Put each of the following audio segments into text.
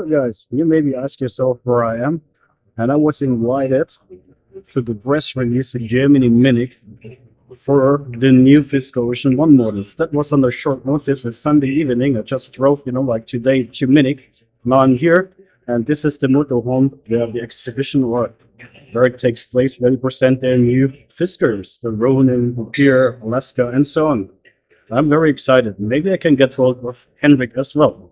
Guys, you maybe ask yourself where I am, and I was invited to the press release in Germany, Munich, for the new Fisker Ocean 1 models. That was under short notice. It's Sunday evening. I just drove, like today to Munich. Now I'm here, and this is the motorhome where the exhibition or where it takes place, where they present their new Fiskers, the Ronin, PEAR, Alaska, and so on. I'm very excited. Maybe I can get hold of Henrik as well.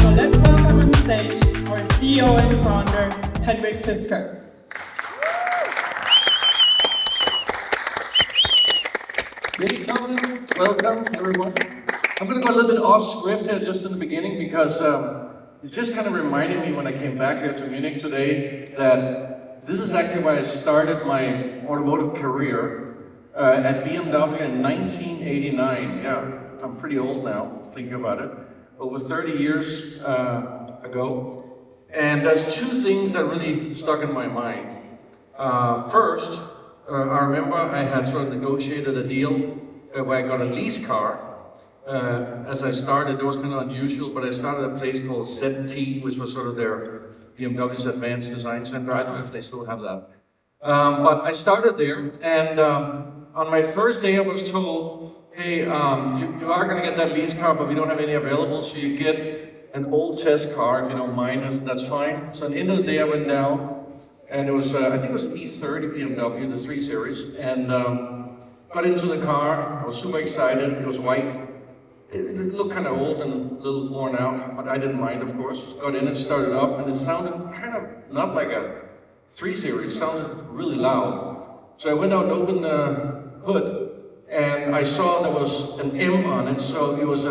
So let's welcome on stage our CEO and founder, Henrik Fisker. Ladies and gentlemen, welcome everyone. I'm going to go a little bit off script here just in the beginning because it's just kind of reminding me when I came back here to Munich today that this is actually where I started my automotive career at BMW in 1989. Yeah, I'm pretty old now, thinking about it. Over 30 years ago. And there's two things that really stuck in my mind. First, I remember I had sort of negotiated a deal where I got a lease car. As I started, it was kind of unusual, but I started a place called ZT, which was sort of their BMW's Advanced Design Center. I don't know if they still have that. But I started there, and on my first day I was told, hey, you are going to get that lease car, but we don't have any available, so you get an old test car if you don't mind, that's fine. So at the end of the day I went down, and it was, I think it was an E30 BMW, the 3 Series, and got into the car. I was super excited. It was white. It looked kind of old and a little worn out, but I didn't mind, of course. Got in and started up, and it sounded kind of not like a 3 Series. It sounded really loud. So I went out and opened the hood, and I saw there was an M on it. So it was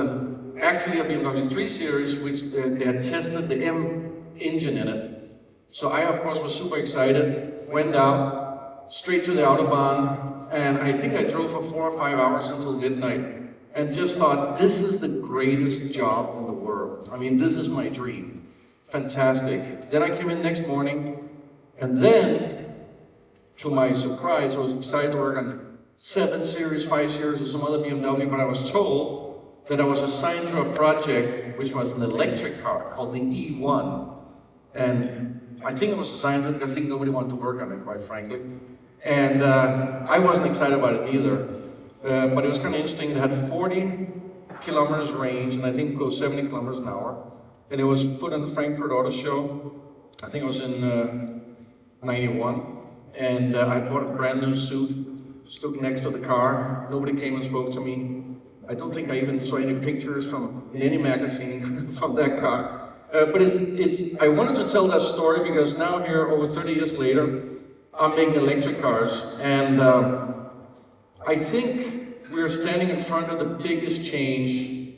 actually a BMW 3 Series, which they had tested the M engine in it. So I, of course, was super excited. Went out straight to the Autobahn, and I think I drove for 4 or 5 hours until midnight. And just thought, this is the greatest job in the world. I mean, this is my dream. Fantastic. Then I came in next morning, and then, to my surprise, I was excited to work on 7 Series, 5 Series, or some other BMW, but I was told that I was assigned to a project which was an electric car called the E1. And I think I was assigned to it, I think nobody wanted to work on it, quite frankly. And I wasn't excited about it either. But it was kind of interesting. It had 40 kilometers range, and I think it goes 70 kilometers an hour. And it was put on the Frankfurt Auto Show. I think it was in 91. And I bought a brand new suit, stood next to the car. Nobody came and spoke to me. I don't think I even saw any pictures in any magazine from that car. But I wanted to tell that story because now here, over 30 years later, I'm making electric cars. And I think we're standing in front of the biggest change,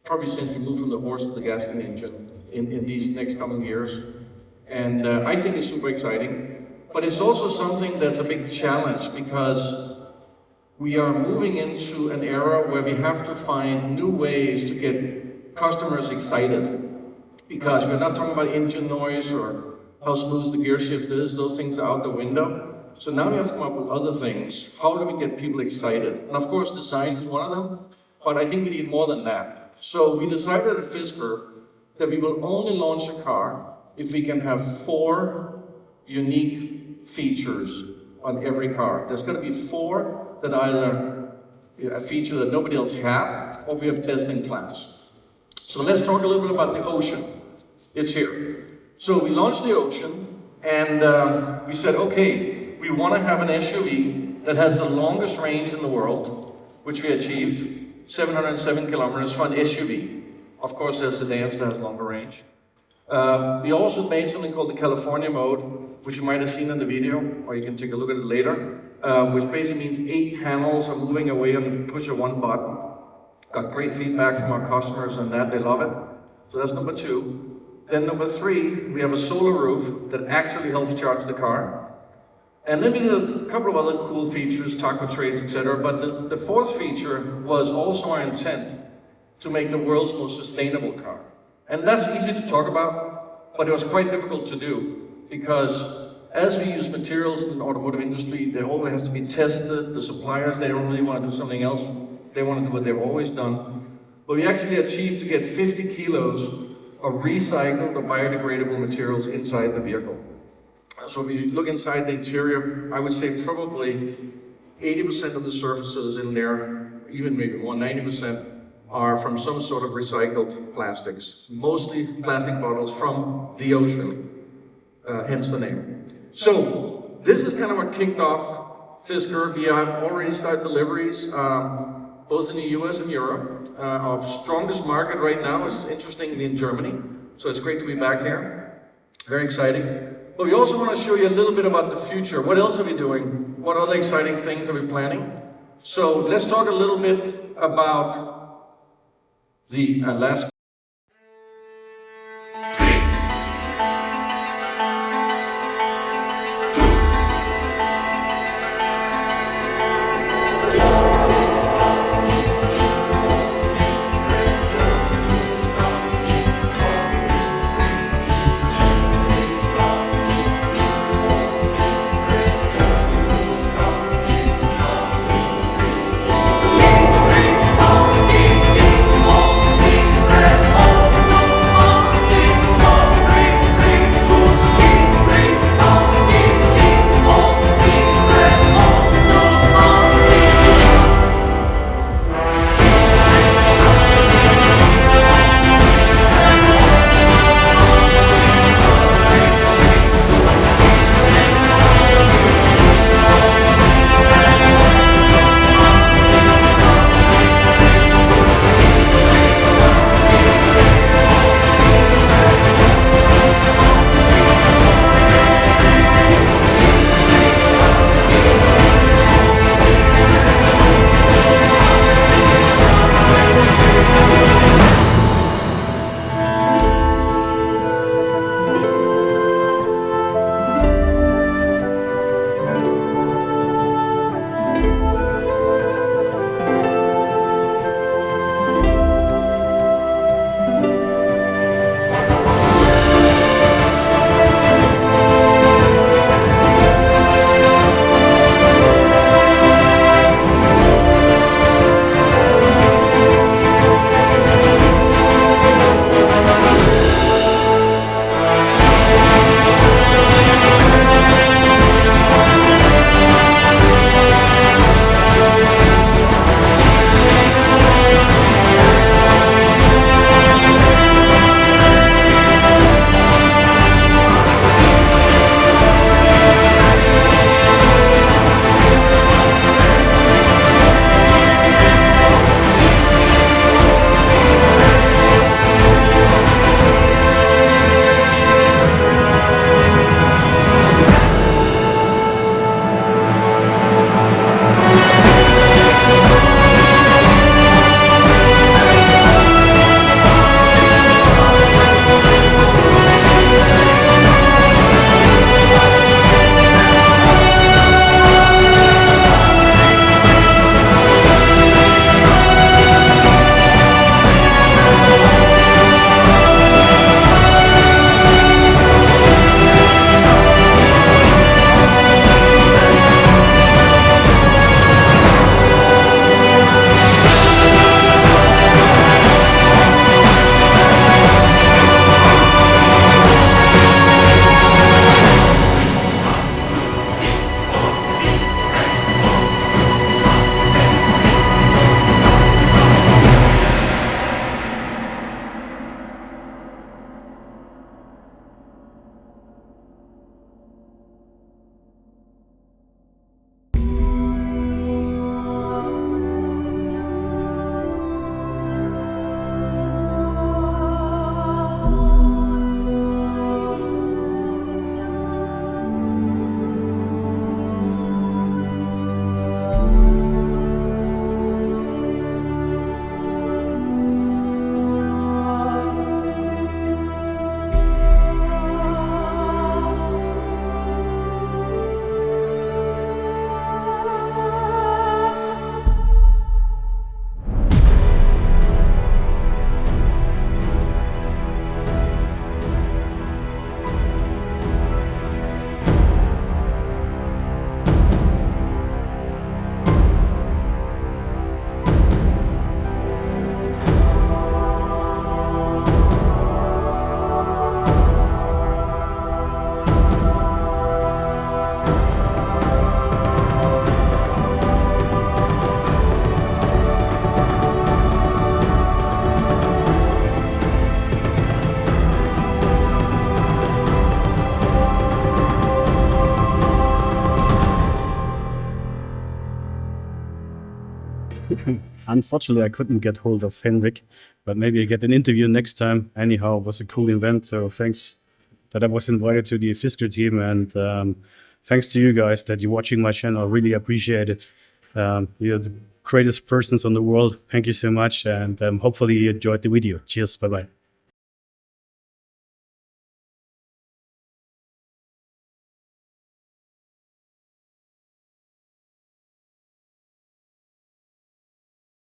probably since we moved from the horse to the gasoline engine in these next coming years. And I think it's super exciting. But it's also something that's a big challenge because we are moving into an era where we have to find new ways to get customers excited. Because we're not talking about engine noise or how smooth the gear shift is, those things are out the window. So now we have to come up with other things. How do we get people excited? And of course, design is one of them, but I think we need more than that. So we decided at Fisker that we will only launch a car if we can have 4 unique features on every car. There's going to be 4 that either a feature that nobody else has, or we have best in class. So let's talk a little bit about the Ocean. It's here. So we launched the Ocean, and we said, okay, we want to have an SUV that has the longest range in the world, which we achieved, 707 kilometers for an SUV. Of course, there's sedans that has longer range. We also made something called the California mode, which you might have seen in the video, or you can take a look at it later, which basically means 8 panels are moving away on the push of 1 button. Got great feedback from our customers on that, they love it. So that's number 2. Then number 3, we have a solar roof that actually helps charge the car. And then we did a couple of other cool features, taco trays, etc. But the 4th feature was also our intent to make the world's most sustainable car. And that's easy to talk about, but it was quite difficult to do, because as we use materials in the automotive industry, they always has to be tested. The suppliers, they don't really want to do something else. They want to do what they've always done. But we actually achieved to get 50 kilos of recycled or biodegradable materials inside the vehicle. So if you look inside the interior, I would say probably 80% of the surfaces in there, even maybe more, 90%, are from some sort of recycled plastics. Mostly plastic bottles from the ocean, hence the name. So this is kind of what kicked off Fisker. We have already started deliveries, both in the US and Europe. Our strongest market right now is interestingly in Germany. So it's great to be back here. Very exciting. But we also want to show you a little bit about the future. What else are we doing? What other exciting things are we planning? So let's talk a little bit about the last Unfortunately, I couldn't get hold of Henrik, but maybe I get an interview next time. Anyhow, it was a cool event, so thanks that I was invited to the Fisker team, and thanks to you guys that you're watching my channel. I really appreciate it. You're the greatest persons in the world. Thank you so much, and hopefully you enjoyed the video. Cheers, bye-bye.